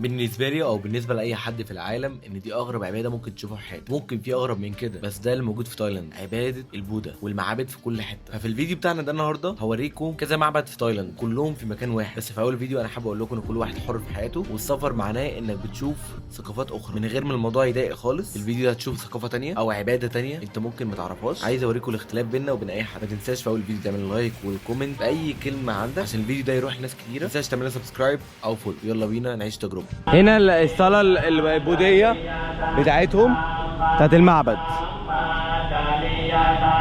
بالنسبه لي او بالنسبه لاي حد في العالم ان دي اغرب عباده ممكن تشوفها في حياتك. ممكن في اغرب من كده، بس ده اللي موجود في تايلاند، عباده البوذا والمعابد في كل حته. ففي الفيديو بتاعنا ده النهارده هوريكم كذا معبد في تايلاند كلهم في مكان واحد. بس في اول فيديو انا حابب اقول لكم ان كل واحد حر في حياته، والسفر معناه انك بتشوف ثقافات اخرى من غير ما الموضوع يضايق خالص. في الفيديو ده هتشوف ثقافه تانية او عباده تانية انت ممكن ما تعرفهاش. عايز اوريكم الاختلاف بيننا وبين اي حد. ما تنساش في اول فيديو تعمل لايك والكومنت باي كلمه عندك عشان الفيديو ده يروح لناس كتيره. ما تنساش تعمل سبسكرايب او فولو. يلا بينا نعيش تجربه. هنا الصالة البوذية بتاعتهم بتاعت المعبد،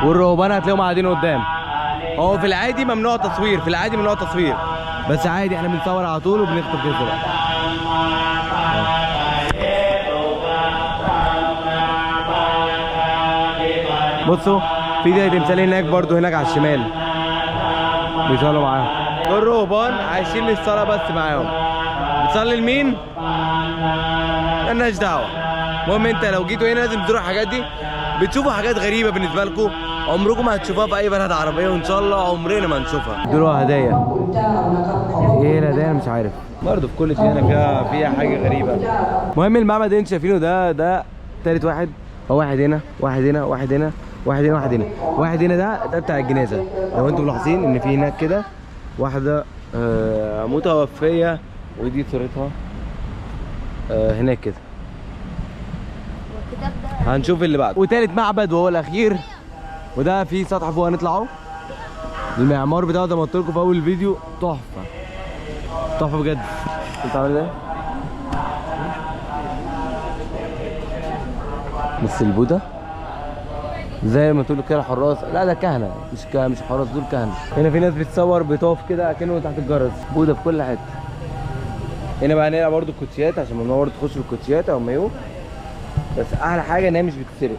والرهبان هتلاقيهم قاعدين قدام. هو في العادي ممنوع تصوير، بس عادي احنا بنصور على طول وبنخطب كده بقى. بصوا في ده تمثال هناك برضو، هناك على الشمال بيصلوا معاهم. الرهبان عايشين الصلاة بس معاهم. بتصلي لمين؟ مالناش دعوة. المهم انت لو جيتوا هنا لازم تزوروا الحاجات دي، بتشوفوا حاجات غريبة بالنسبة لكم عمركم ما هتشوفوها في أي بلد عربية، وإن شاء الله عمرنا ما نشوفها. دول هدايا. إيه الهدايا؟ أنا مش عارف. برضه في كل شيء هنا فيها حاجة غريبة. المهم المعبد اللي انتوا شايفينه ده تالت واحد. هو واحد هنا، واحد هنا، واحد هنا، واحد هنا، واحد هنا، واحد هنا. ده بتاع الجنازة. لو انتم ملاحظين إن في هناك كده واحدة متوفية، ودي صورتها هناك كده. هنشوف اللي بعده. وتالت معبد وهو الاخير، وده في سطح فوق هنطلعه. المعمار بتاعه زي ما قلت لكم في اول الفيديو تحفه تحفه بجد. انت عامل ايه؟ بس البوذا زي ما تقولوا كده حراس، لا ده كهنه، مش حراس، دول كهنه. هنا في ناس بتصور بتقف كده كأنه تحت الجرس. بوذا في كل حته. هنا بقى هنلعب برضه الكوتشيات عشان ممنوع برضه تخش بالكوتشيات او مايو، بس احلى حاجه ان هي مش بتتسرق.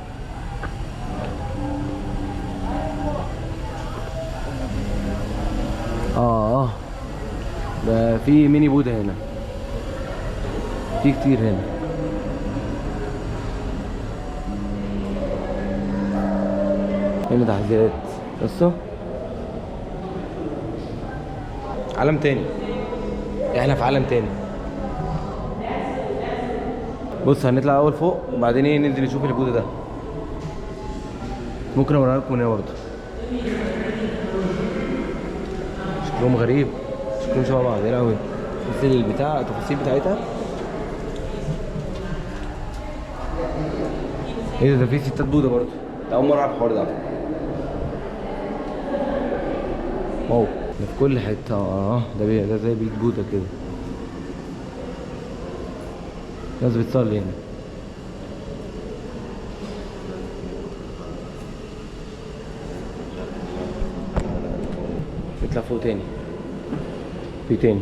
ده في ميني بوذا هنا، في كتير هنا. هنا تحذيرات. بصوا عالم تاني، احنا في عالم تاني. بص هنطلع اول فوق وبعدين ايه ننزل نشوف البوذا ده. ممكن اوريها لكم هنا برضه. شكلهم غريب، شكلهم شبه بعض. ايه قوي التفاصيل بتاعتها. ايه ده في ستات بوذا برضه. ده اول مره اعرف الحوار ده. واو ده في كل حته. ده زي بيت بوذا كده. ناس بتصلي هنا. نطلع فوق تاني. في تاني.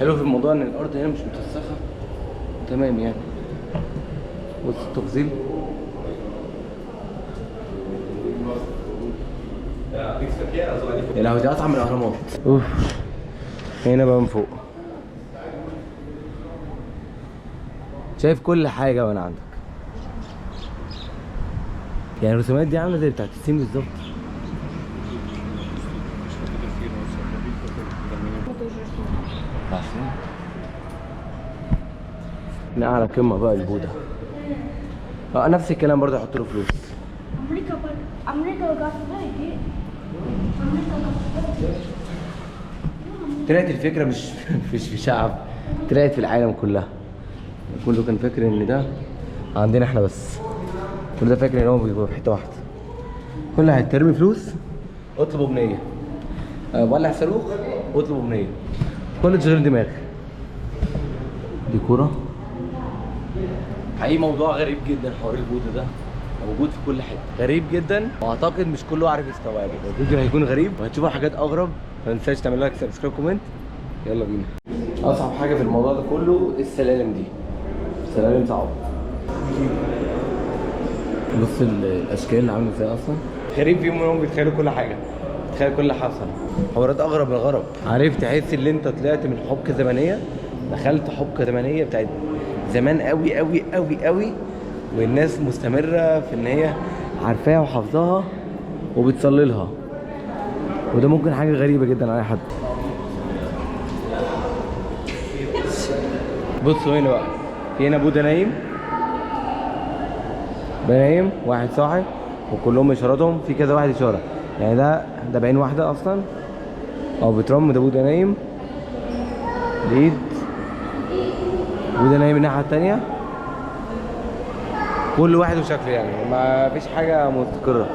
حلو في الموضوع ان الارض هنا مش متوسخه تمام يعني. بص التفاصيل. يا لهوي دي اصعب من الاهرامات. اوف. هنا بقى من فوق شايف كل حاجه وانا عندك. يعني الرسومات دي عامله زي بتاعت الصين بالظبط. هنا على قمه بقى البوذا. نفس الكلام برضه هحط له فلوس. طلعت الفكره مش في شعب، طلعت في العالم كلها. كله كان فاكر ان ده عندنا احنا بس. كل ده فاكر ان هو بيبقى في حته واحده. كل هترمي فلوس اطلبوا بنيه، ولع صاروخ اطلبوا بنيه، كل تشغيل دماغ. دي كوره. حقيقي موضوع غريب جدا حوار البوذا ده، موجود في كل حته، غريب جدا، واعتقد مش كله عارف يستوعبه. الفيديو هيكون غريب وهتشوفوا حاجات اغرب. ما تنساش تعمل لايك سبسكرايب كومنت. يلا بينا. اصعب حاجه في الموضوع ده كله السلالم دي. السلالم صعبه. بص الاشكال اللي عامله ازاي اصلا. غريب فيهم انهم بيتخيلوا كل حاجه، بيتخيل كل اللي حصل. حوارات اغرب من الغرب. عارف تحس ان انت طلعت من حبكه زمنيه، دخلت حبكه زمنيه بتاعت زمان قوي قوي قوي قوي، والناس مستمره في ان هي عارفاها وحافظاها وبتصلي لها. وده ممكن حاجه غريبه جدا على اي حد. بصوا هنا بقى، في هنا بودا نايم، نايم واحد صاحي وكلهم اشاراتهم في كذا واحد اشاره، يعني ده بعين واحده اصلا او بترم. ده بودا نايم ليد، بودا نايم الناحيه التانيه، كل واحد وشكله يعني ما فيش حاجه مستقره.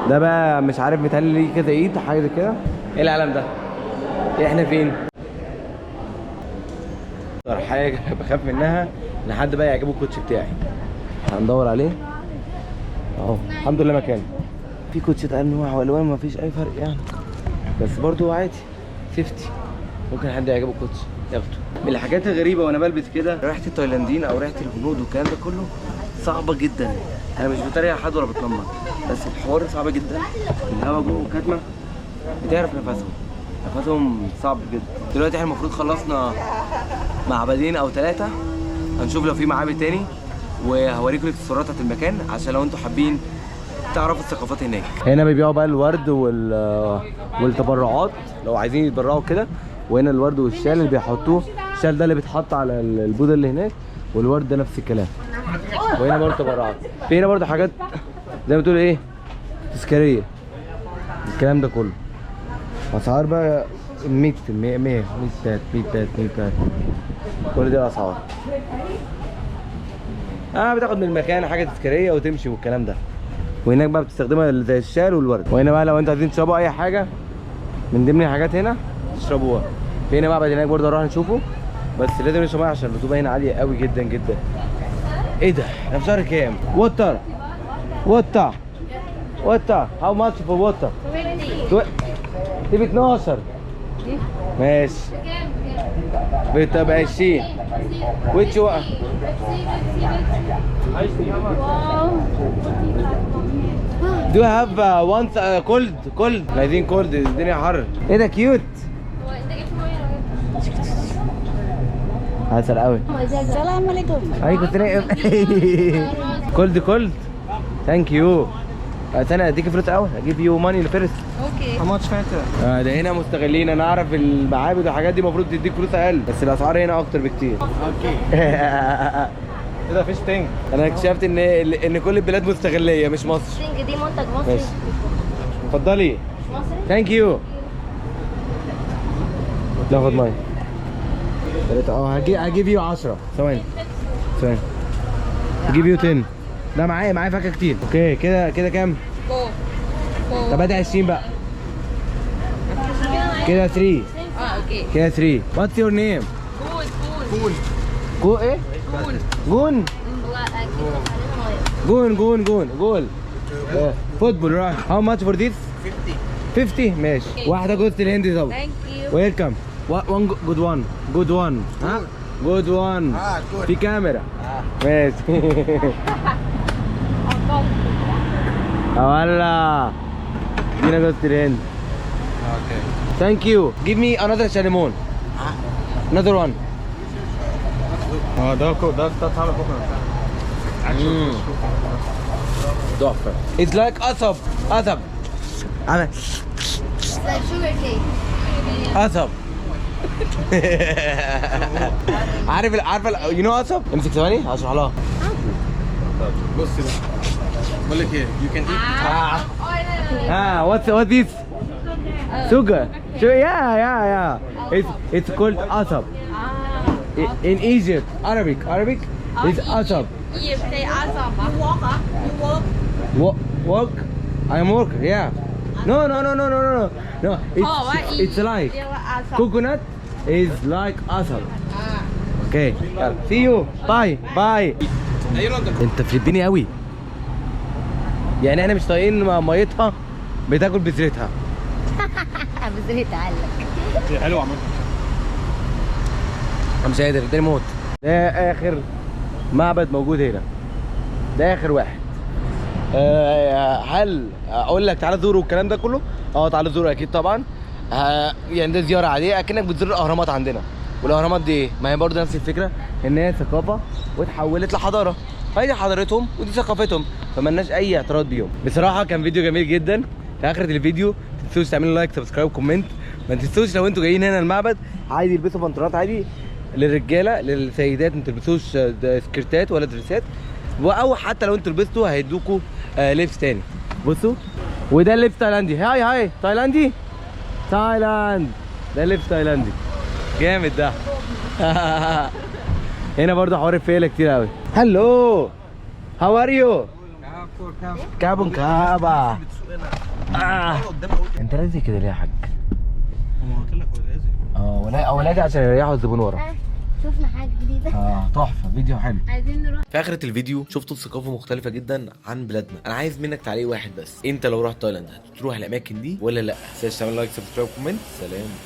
ده بقى مش عارف متهيألي ليه كذا ايد حاجه زي كده. ايه العالم ده؟ احنا فين؟ اكتر حاجه بخاف منها ان حد بقى يعجبه الكوتش بتاعي. هندور عليه اهو، الحمد لله مكانه. في كوتشات انواع والوان ما فيش اي فرق يعني، بس برضو عادي 50 ممكن حد يعجبه الكوتش ياخده. من الحاجات الغريبه وانا بلبس كده، ريحه التايلانديين او ريحه الهنود والكلام ده كله صعبه جدا. انا مش بتريق على حد ولا بتنمر، بس الحوار صعب جدا. الهوا جوه الكتمه بتعرف نفسهم صعب جدا. دلوقتي احنا المفروض خلصنا معبدين او 3، هنشوف لو في معابد تاني وهوريكم الاكسسوارات بتاعت المكان عشان لو انتوا حابين تعرفوا الثقافات هناك. هنا بيبيعوا بقى الورد والتبرعات لو عايزين يتبرعوا كده، وهنا الورد والشال اللي بيحطوه، الشال ده اللي بيتحط على البوده اللي هناك، والورد ده نفس الكلام. وهنا برضه تبرعات. في هنا برضه حاجات زي ما تقول ايه تذكاريه، الكلام ده كله. اسعار بقى 100 بات 100 بات كل دي الاسعار. بتاخد من المكان حاجه تذكاريه وتمشي والكلام ده. وهناك بقى بتستخدمها زي الشال والورد. وهنا بقى لو انتوا عايزين تشربوا اي حاجه من ضمن الحاجات هنا تشربوها. في هنا معبد هناك برضه نروح نشوفه، بس لازم نشرب ميه عشان الرطوبه هنا عاليه قوي جدا جدا. ايه ده؟ احنا في شهر كام؟ ووتر هاو ماتش فور ووتر؟ دي ب 12 ماشي. بتبقى 20 ويتش بقى. Do you have once cold؟ عايزين كولد، الدنيا حر. ايه ده كيوت؟ عسل قوي. السلام عليكم. عليكم السلام. كولد ثانك يو. انا اديك فلوس اول، اجيب يو ماني فيرست. اوكي. how much فاتر؟ ده هنا مستغلين. انا اعرف المعابد والحاجات دي المفروض تديك فلوس اقل، بس الاسعار هنا اكتر بكتير. اوكي. ايه ده فيش تانج؟ انا اكتشفت ان كل البلاد مستغليه مش مصر. تنج دي منتج مصري. ماشي. اتفضلي. مصري؟ ثانك يو. ناخد ميه. هجيب يو 10 ثواني. هجيب يو 10. ده معايا فاكهه كتير. اوكي كده كام؟ 4. طب ادي 20 بقى. كده 3. اوكي. كده 3. واتس يور نيم؟ جول ايه؟ جول فوتبول راح. هاو ماتش فور ذيس؟ 50 ماشي. واحده جوز الهندي طبعا. ثانك يو. ويلكم. وان جود وان ها؟ جود وان في كاميرا. ماشي. والله دينا جوز الهند. اوكي ثانك يو. جيف مي انذر شاليمون. another one. ده طعم كوكونات. تحفه. It's like قصب. عامل like sugar cake. قصب. عارفه you know قصب؟ امسك ثواني هشرح لها. بص بقى بقول لك ايه you can eat. what's this? Sugar. Yeah. It's called قصب. In Egypt, Arabic is قصب. You say awesome. You walk, You walk. Work? I'm worker, yeah. No. It's like coconut is like قصب. Okay. See you. Bye. انت فلبيني قوي. يعني احنا مش طايقين ميتها بتاكل بذرتها. بذرتها علق. حلو عمال. انا مش قادر اداني موت. ده اخر معبد موجود هنا، ده اخر واحد. هل اقول لك تعالى زوره والكلام ده كله؟ تعالى زوره اكيد طبعا. يعني ده زياره عاديه اكنك بتزور الاهرامات عندنا. والاهرامات دي ايه؟ ما هي برضه نفس الفكره، ان هي ثقافه واتحولت لحضاره. فدي حضارتهم ودي ثقافتهم، فمالناش اي اعتراض بيهم. بصراحه كان فيديو جميل جدا. في اخر الفيديو ما تنسوش تعملوا لايك سبسكرايب كومنت. ما تنسوش لو انتوا جايين هنا المعبد عادي يلبسوا بنطلونات عادي للرجاله للسيدات ما تلبسوش سكرتات ولا دريسات، او حتى لو انتوا لبستوا هيدوكوا لبس تاني. بصوا، وده اللبس تايلاندي. هاي تايلاندي، تايلاند، ده لبس تايلاندي جامد ده. هنا برضه حوار الفيلة كتير قوي. هلو، هاو ار يو؟ كابون كابا. انت لازق كده ليه يا حاج؟ ولا عشان يريحوا الزبون ورا. شفنا حاجة جديدة. تحفة، فيديو حلو. عايزين نروح. في اخرة الفيديو شفتوا ثقافة مختلفة جدا عن بلادنا. انا عايز منك تعليق واحد بس، انت لو رحت تايلاند هتروح الاماكن دي ولا لا؟ متنساش تعمل لايك، سبسكرايب، كومنت. سلام.